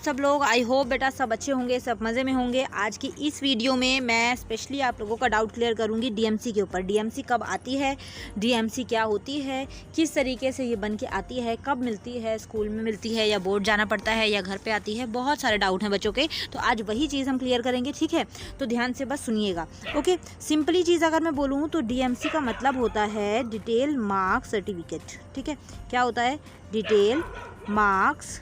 सब लोग? I hope बेटा सब अच्छे होंगे, सब मज़े में होंगे। आज की इस वीडियो में मैं स्पेशली आप लोगों का डाउट क्लियर करूंगी डीएमसी के ऊपर। डीएमसी कब आती है, डीएमसी क्या होती है, किस तरीके से ये बन के आती है, कब मिलती है, स्कूल में मिलती है या बोर्ड जाना पड़ता है या घर पे आती है। बहुत सारे डाउट हैं बच्चों के, तो आज वही चीज़ हम क्लियर करेंगे। ठीक है, तो ध्यान से बस सुनिएगा। ओके, सिंपली चीज़ अगर मैं बोलूँ तो डीएमसी का मतलब होता है डिटेल मार्क्स सर्टिफिकेट। ठीक है, क्या होता है? Detail marks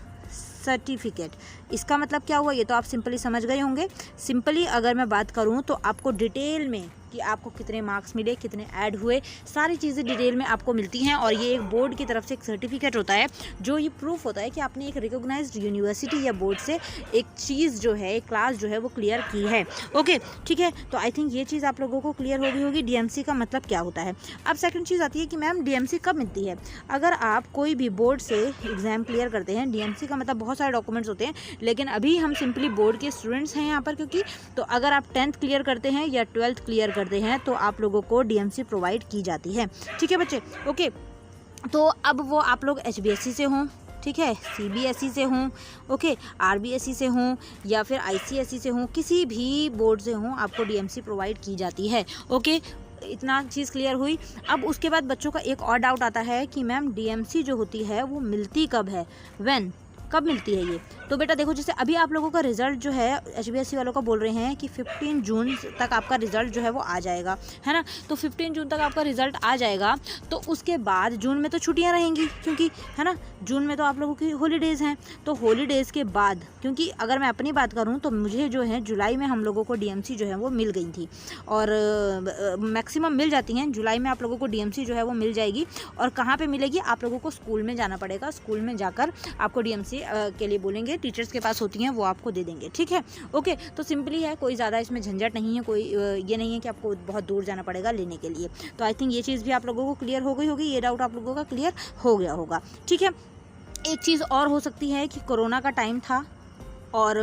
certificate. इसका मतलब क्या हुआ, ये तो आप सिंपली समझ गए होंगे। सिंपली अगर मैं बात करूं तो आपको डिटेल में कि आपको कितने मार्क्स मिले, कितने ऐड हुए, सारी चीज़ें डिटेल में आपको मिलती हैं। और ये एक बोर्ड की तरफ से एक सर्टिफिकेट होता है जो ये प्रूफ होता है कि आपने एक रिकॉग्नाइज्ड यूनिवर्सिटी या बोर्ड से एक चीज़ जो है, एक क्लास जो है वो क्लियर की है। ओके, ठीक है, तो आई थिंक ये चीज़ आप लोगों को क्लियर हो गई होगी डीएमसी का मतलब क्या होता है। अब सेकंड चीज़ आती है कि मैम डीएमसी कब मिलती है। अगर आप कोई भी बोर्ड से एग्ज़ाम क्लियर करते हैं, डीएमसी का मतलब बहुत सारे डॉक्यूमेंट्स होते हैं, लेकिन अभी हम सिंपली बोर्ड के स्टूडेंट्स हैं यहाँ पर, क्योंकि तो अगर आप 10th क्लियर करते हैं या 12th क्लियर करते हैं तो आप लोगों को डीएमसी प्रोवाइड की जाती है। ठीक है बच्चे, ओके। तो अब वो आप लोग एचबीएसई से हों, ठीक है, सीबीएसई से हों, ओके, आरबीएसई से हों या फिर आईसीएसई से हों, किसी भी बोर्ड से हों, आपको डीएमसी प्रोवाइड की जाती है। ओके, इतना चीज़ क्लियर हुई। अब उसके बाद बच्चों का एक और डाउट आता है कि मैम डीएमसी जो होती है वो मिलती कब है, व्हेन, कब मिलती है ये। तो बेटा देखो, जैसे अभी आप लोगों का रिजल्ट जो है एचबीएसई वालों का बोल रहे हैं कि 15 जून तक आपका रिजल्ट जो है वो आ जाएगा, है ना। तो 15 जून तक आपका रिजल्ट आ जाएगा, तो उसके बाद जून में तो छुट्टियां रहेंगी, क्योंकि है ना, जून में तो आप लोगों की हॉलीडेज़ हैं। तो हॉलीडेज़ के बाद, क्योंकि अगर मैं अपनी बात करूँ तो मुझे जो है जुलाई में हम लोगों को डीएमसी जो है वो मिल गई थी, और मैक्सिमम मिल जाती हैं। जुलाई में आप लोगों को डीएमसी जो है वो मिल जाएगी। और कहाँ पर मिलेगी, आप लोगों को स्कूल में जाना पड़ेगा। स्कूल में जाकर आपको डीएमसी के लिए बोलेंगे, टीचर्स के पास होती हैं, वो आपको दे देंगे। ठीक है, ओके। तो सिंपली है, कोई ज़्यादा इसमें झंझट नहीं है, कोई ये नहीं है कि आपको बहुत दूर जाना पड़ेगा लेने के लिए। तो आई थिंक ये चीज़ भी आप लोगों को क्लियर हो गई होगी, ये डाउट आप लोगों का क्लियर हो गया होगा। ठीक है, एक चीज़ और हो सकती है कि कोरोना का टाइम था और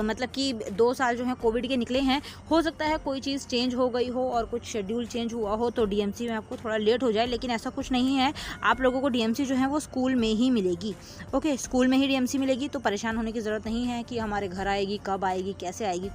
मतलब कि 2 साल जो है कोविड के निकले हैं, हो सकता है कोई चीज़ चेंज हो गई हो और कुछ शेड्यूल चेंज हुआ हो तो डीएमसी में आपको थोड़ा लेट हो जाए, लेकिन ऐसा कुछ नहीं है। आप लोगों को डीएमसी जो है वो स्कूल में ही मिलेगी। ओके, स्कूल में ही डीएमसी मिलेगी, तो परेशान होने की ज़रूरत नहीं है कि हमारे घर आएगी, कब आएगी, कैसे आएगी,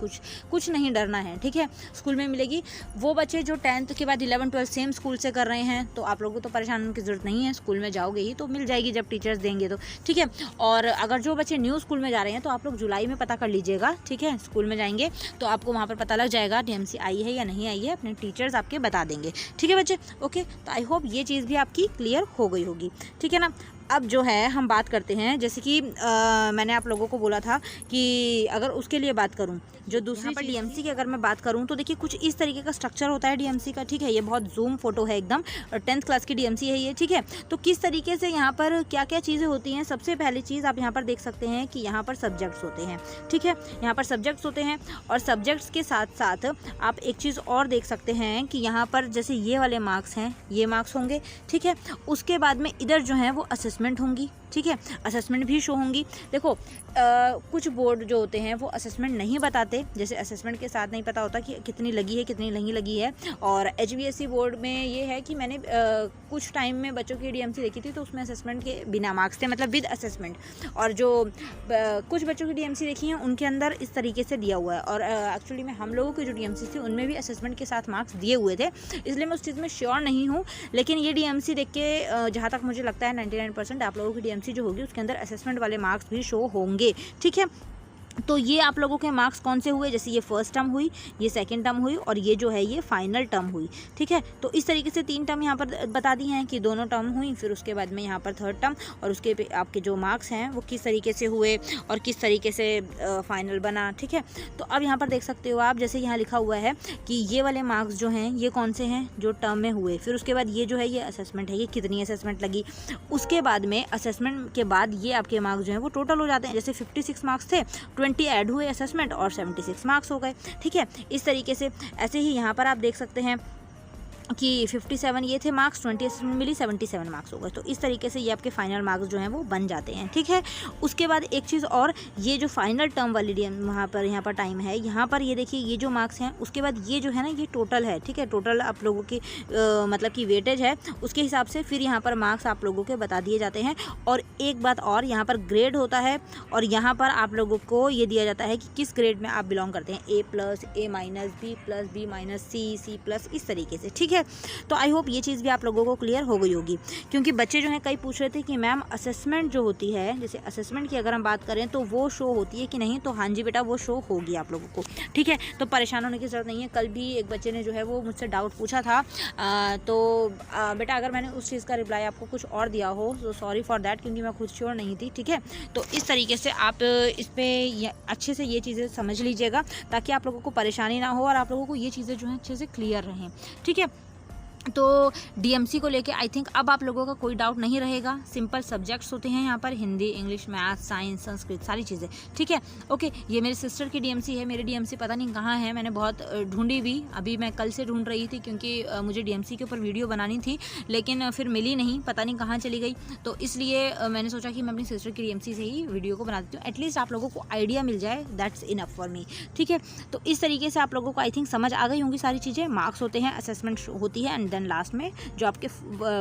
कुछ नहीं डरना है। ठीक है, स्कूल में मिलेगी। वो बच्चे जो 10th के बाद 11 12 सेम स्कूल से कर रहे हैं, तो आप लोगों को तो परेशान होने की ज़रूरत नहीं है, स्कूल में जाओगे ही तो मिल जाएगी जब टीचर्स देंगे तो। ठीक है, और अगर जो बच्चे न्यू स्कूल में जा रहे हैं तो आप लोग जुलाई में पता कर लीजिएगा। ठीक है, स्कूल में जाएंगे तो आपको वहाँ पर पता लग जाएगा डीएमसी आई है या नहीं आई है, अपने टीचर्स आपके बता देंगे। ठीक है बच्चे, ओके। तो आई होप ये चीज़ भी आपकी क्लियर हो गई होगी। ठीक है ना। अब जो है हम बात करते हैं, जैसे कि मैंने आप लोगों को बोला था कि अगर उसके लिए बात करूं, जो दूसरी पर डीएमसी की अगर मैं बात करूं तो देखिए कुछ इस तरीके का स्ट्रक्चर होता है डीएमसी का। ठीक है, ये बहुत जूम फोटो है एकदम, 10th क्लास की डीएमसी है ये। ठीक है, तो किस तरीके से यहाँ पर क्या क्या चीज़ें होती हैं। सबसे पहली चीज़ आप यहाँ पर देख सकते हैं कि यहाँ पर सब्जेक्ट्स होते हैं। ठीक है, यहाँ पर सब्जेक्ट्स होते हैं, और सब्जेक्ट्स के साथ साथ आप एक चीज़ और देख सकते हैं कि यहाँ पर जैसे ये वाले मार्क्स हैं, ये मार्क्स होंगे। ठीक है, उसके बाद में इधर जो है वो असेसमेंट होंगी। ठीक है, असेसमेंट भी शो होंगी। देखो कुछ बोर्ड जो होते हैं वो असेसमेंट नहीं बताते, जैसे असेसमेंट के साथ नहीं पता होता कि कितनी लगी है, कितनी नहीं लगी है। और एचबीएसई बोर्ड में ये है कि मैंने कुछ टाइम में बच्चों की डीएमसी देखी थी, तो उसमें असेसमेंट के बिना मार्क्स थे, मतलब विद असेसमेंट। और जो कुछ बच्चों की डीएमसी देखी हैं उनके अंदर इस तरीके से दिया हुआ है। और एक्चुअली में हम लोगों की जो डीएमसी थी उनमें भी असेसमेंट के साथ मार्क्स दिए हुए थे, इसलिए मैं उस चीज़ में श्योर नहीं हूँ। लेकिन ये डीएमसी देख के जहाँ तक मुझे लगता है 99% आप लोगों की डीएमसी जो होगी उसके अंदर असेसमेंट वाले मार्क्स भी शो होंगे। ठीक है, तो ये आप लोगों के मार्क्स कौन से हुए, जैसे ये फर्स्ट टर्म हुई, ये सेकंड टर्म हुई, और ये जो है ये फाइनल टर्म हुई। ठीक है, तो इस तरीके से 3 टर्म यहाँ पर बता दी हैं कि दोनों टर्म हुई, फिर उसके बाद में यहाँ पर थर्ड टर्म, और उसके पे आपके जो मार्क्स हैं वो किस तरीके से हुए और किस तरीके से फाइनल बना। ठीक है, तो अब यहाँ पर देख सकते हो आप, जैसे यहाँ लिखा हुआ है कि ये वाले मार्क्स जो हैं ये कौन से हैं, जो टर्म में हुए। फिर उसके बाद ये जो है ये असेसमेंट है, ये कितनी असेसमेंट लगी। उसके बाद में असेसमेंट के बाद ये आपके मार्क्स जो हैं वो टोटल हो जाते हैं। जैसे 56 मार्क्स थे, 20 ऐड हुए असेसमेंट और 76 मार्क्स हो गए। ठीक है, इस तरीके से। ऐसे ही यहाँ पर आप देख सकते हैं कि 57 ये थे मार्क्स, 20 असेसमेंट मिली, 77 मार्क्स हो गए। तो इस तरीके से ये आपके फाइनल मार्क्स जो हैं वो बन जाते हैं, ठीक है। उसके बाद एक चीज़ और, ये जो फाइनल टर्म वाली यहाँ पर टाइम है, यहाँ पर ये देखिए ये जो मार्क्स हैं, उसके बाद ये जो है ना ये टोटल है, ठीक है। टोटल आप लोगों की मतलब कि वेटेज है, उसके हिसाब से फिर यहाँ पर मार्क्स आप लोगों के बता दिए जाते हैं। और एक बात और, यहाँ पर ग्रेड होता है और यहाँ पर आप लोगों को ये दिया जाता है कि किस ग्रेड में आप बिलोंग करते हैं, A+, A-, B+, B-, C+, इस तरीके से, ठीक है। तो आई होप ये चीज़ भी आप लोगों को क्लियर हो गई होगी, क्योंकि बच्चे जो हैं कई पूछ रहे थे कि मैम असेसमेंट जो होती है, जैसे असेसमेंट की अगर हम बात करें तो वो शो होती है कि नहीं, तो हाँ जी बेटा वो शो होगी आप लोगों को, ठीक है। तो परेशान होने की ज़रूरत नहीं है। कल भी एक बच्चे ने जो है वो मुझसे डाउट पूछा था, बेटा अगर मैंने उस चीज़ का रिप्लाई आपको कुछ और दिया हो तो सॉरी फॉर दैट, क्योंकि मैं खुद श्योर नहीं थी, ठीक है। तो इस तरीके से आप इस पर अच्छे से ये चीज़ें समझ लीजिएगा, ताकि आप लोगों को परेशानी ना हो और आप लोगों को ये चीज़ें जो हैं अच्छे से क्लियर रहें, ठीक है। तो डीएमसी को लेके आई थिंक अब आप लोगों का कोई डाउट नहीं रहेगा। सिंपल सब्जेक्ट्स होते हैं यहाँ पर, Hindi, English, math, science, Sanskrit, सारी चीज़ें, ठीक है। ओके, ये मेरे सिस्टर की डीएमसी है, मेरी डीएमसी पता नहीं कहाँ है, मैंने बहुत ढूंढी भी, अभी मैं कल से ढूंढ रही थी, क्योंकि मुझे डीएमसी के ऊपर वीडियो बनानी थी, लेकिन फिर मिली नहीं, पता नहीं कहाँ चली गई। तो इसलिए मैंने सोचा कि मैं अपनी सिस्टर की डीएमसी से ही वीडियो को बना देती हूँ, एटलीस्ट आप लोगों को आइडिया मिल जाए, दैट्स इनफ फॉर मी, ठीक है। तो इस तरीके से आप लोगों को आई थिंक समझ आ गई होंगी सारी चीज़ें। मार्क्स होते हैं, असेसमेंट होती है, एंड देन लास्ट में जो आपके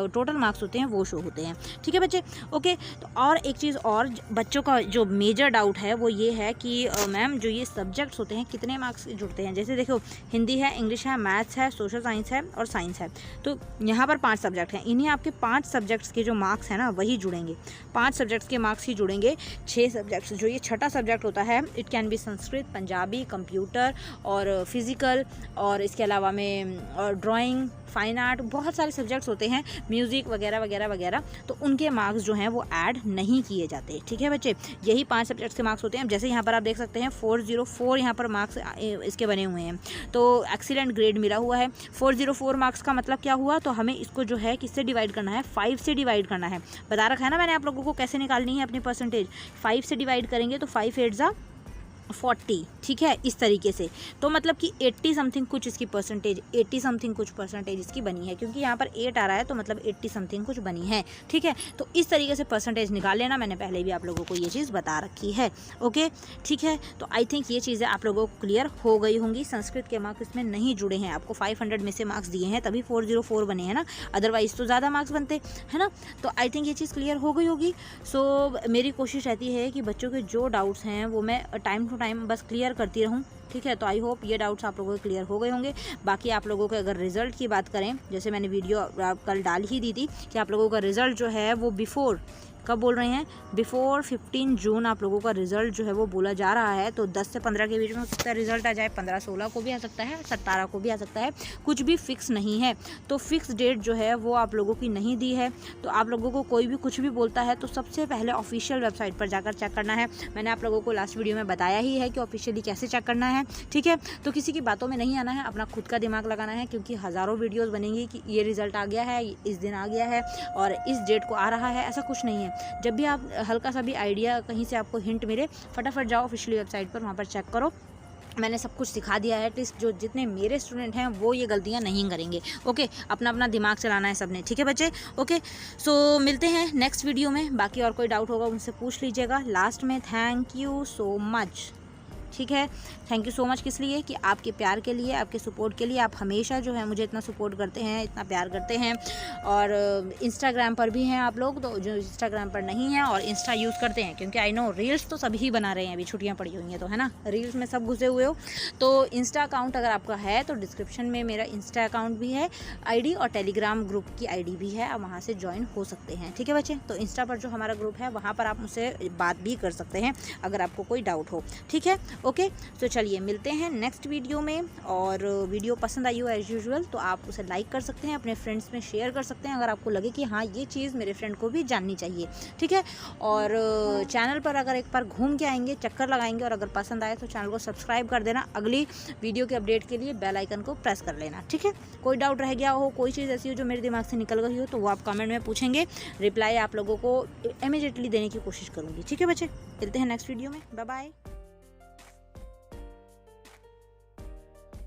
टोटल मार्क्स होते हैं वो शो होते हैं, ठीक है बच्चे। ओके, तो और एक चीज़ और, बच्चों का जो मेजर डाउट है वो ये है कि मैम जो ये सब्जेक्ट्स होते हैं कितने मार्क्स जुड़ते हैं। जैसे देखो, हिंदी है, इंग्लिश है, मैथ्स है, सोशल साइंस है और साइंस है। तो यहाँ पर 5 सब्जेक्ट हैं, इन्हीं आपके 5 सब्जेक्ट्स के जो मार्क्स हैं ना वही जुड़ेंगे, 5 सब्जेक्ट्स के मार्क्स ही जुड़ेंगे। 6 सब्जेक्ट्स, जो ये छठा सब्जेक्ट होता है, it can be Sanskrit, Punjabi, computer और फिज़िकल, और इसके अलावा में ड्राइंग, फाइन आर्ट, बहुत सारे सब्जेक्ट्स होते हैं, म्यूज़िक वगैरह वगैरह वगैरह, तो उनके मार्क्स जो हैं वो ऐड नहीं किए जाते, ठीक है बच्चे। यही 5 सब्जेक्ट्स के मार्क्स होते हैं। जैसे यहाँ पर आप देख सकते हैं 404 यहाँ पर मार्क्स इसके बने हुए हैं, तो एक्सीलेंट ग्रेड मिला हुआ है। 404 मार्क्स का मतलब क्या हुआ, तो हमें इसको जो है किससे डिवाइड करना है, 5 से डिवाइड करना है। बता रखा है ना मैंने आप लोगों को कैसे निकालनी है अपनी परसेंटेज। 5 से डिवाइड करेंगे तो 5 8 जा 40, ठीक है, इस तरीके से। तो मतलब कि 80 समथिंग कुछ इसकी परसेंटेज, 80 समथिंग कुछ परसेंटेज इसकी बनी है, क्योंकि यहाँ पर 8 आ रहा है तो मतलब 80 समथिंग कुछ बनी है, ठीक है। तो इस तरीके से परसेंटेज निकाल लेना, मैंने पहले भी आप लोगों को ये चीज़ बता रखी है, ओके, ठीक है। तो आई थिंक ये चीज़ें आप लोगों को क्लियर हो गई होंगी। संस्कृत के मार्क्स इसमें नहीं जुड़े हैं, आपको 500 में से मार्क्स दिए हैं तभी 404 बने हैं ना, अदरवाइज तो ज़्यादा मार्क्स बनते है ना। तो आई थिंक ये चीज़ क्लियर हो गई होगी। सो मेरी कोशिश रहती है कि बच्चों के जो डाउट्स हैं वो मैं टाइम टू टाइम बस क्लियर करती रहूँ, ठीक है। तो आई होप ये डाउट्स आप लोगों के क्लियर हो गए होंगे। बाकी आप लोगों के अगर रिजल्ट की बात करें, जैसे मैंने वीडियो कल डाल ही दी थी कि आप लोगों का रिजल्ट जो है वो बिफोर, कब बोल रहे हैं, बिफोर 15 जून आप लोगों का रिजल्ट जो है वो बोला जा रहा है। तो 10 से 15 के बीच में हो सकता है रिजल्ट आ जाए, 15-16 को भी आ सकता है, 17 को भी आ सकता है, कुछ भी फिक्स नहीं है। तो फिक्स डेट जो है वो आप लोगों की नहीं दी है। तो आप लोगों को कोई भी कुछ भी बोलता है तो सबसे पहले ऑफिशियल वेबसाइट पर जाकर चेक करना है। मैंने आप लोगों को लास्ट वीडियो में बताया ही है कि ऑफिशियली कैसे चेक करना है, ठीक है। तो किसी की बातों में नहीं आना है, अपना खुद का दिमाग लगाना है, क्योंकि हज़ारों वीडियोज़ बनेंगी कि ये रिजल्ट आ गया है, इस दिन आ गया है और इस डेट को आ रहा है, ऐसा कुछ नहीं है। जब भी आप हल्का सा भी आइडिया कहीं से आपको हिंट मिले, फटाफट जाओ ऑफिशियल वेबसाइट पर, वहाँ पर चेक करो। मैंने सब कुछ सिखा दिया है, एटलीस्ट जो जितने मेरे स्टूडेंट हैं वो ये गलतियां नहीं करेंगे, ओके। अपना अपना दिमाग चलाना है सबने, ठीक है बच्चे, ओके। सो मिलते हैं नेक्स्ट वीडियो में। बाकी और कोई डाउट होगा उनसे पूछ लीजिएगा। लास्ट में थैंक यू सो मच, ठीक है। थैंक यू सो मच किस लिए, कि आपके प्यार के लिए, आपके सपोर्ट के लिए। आप हमेशा जो है मुझे इतना सपोर्ट करते हैं, इतना प्यार करते हैं। और इंस्टाग्राम पर भी हैं आप लोग, तो जो इंस्टाग्राम पर नहीं है और इंस्टा यूज़ करते हैं, क्योंकि आई नो रील्स तो सभी बना रहे हैं, अभी छुट्टियां पड़ी हुई हैं तो, है ना, रील्स में सब घुसे हुए हो। तो इंस्टा अकाउंट अगर आपका है तो डिस्क्रिप्शन में मेरा इंस्टा अकाउंट भी है आईडी, और टेलीग्राम ग्रुप की आईडी भी है, आप वहाँ से ज्वाइन हो सकते हैं, ठीक है बच्चे। तो इंस्टा पर जो हमारा ग्रुप है वहाँ पर आप मुझसे बात भी कर सकते हैं अगर आपको कोई डाउट हो, ठीक है, ओके। तो चलिए मिलते हैं नेक्स्ट वीडियो में। और वीडियो पसंद आई हो एज यूजुअल तो आप उसे लाइक कर सकते हैं, अपने फ्रेंड्स में शेयर कर सकते हैं अगर आपको लगे कि हाँ ये चीज़ मेरे फ्रेंड को भी जाननी चाहिए, ठीक है। और चैनल पर अगर एक बार घूम के आएंगे, चक्कर लगाएंगे, और अगर पसंद आए तो चैनल को सब्सक्राइब कर देना। अगली वीडियो के अपडेट के लिए बेल आइकन को प्रेस कर लेना, ठीक है। कोई डाउट रह गया हो, कोई चीज़ ऐसी हो जो मेरे दिमाग से निकल गई हो, तो वो आप कमेंट में पूछेंगे, रिप्लाई आप लोगों को इमीडिएटली देने की कोशिश करूँगी, ठीक है बच्चे। मिलते हैं नेक्स्ट वीडियो में, बाय बाय।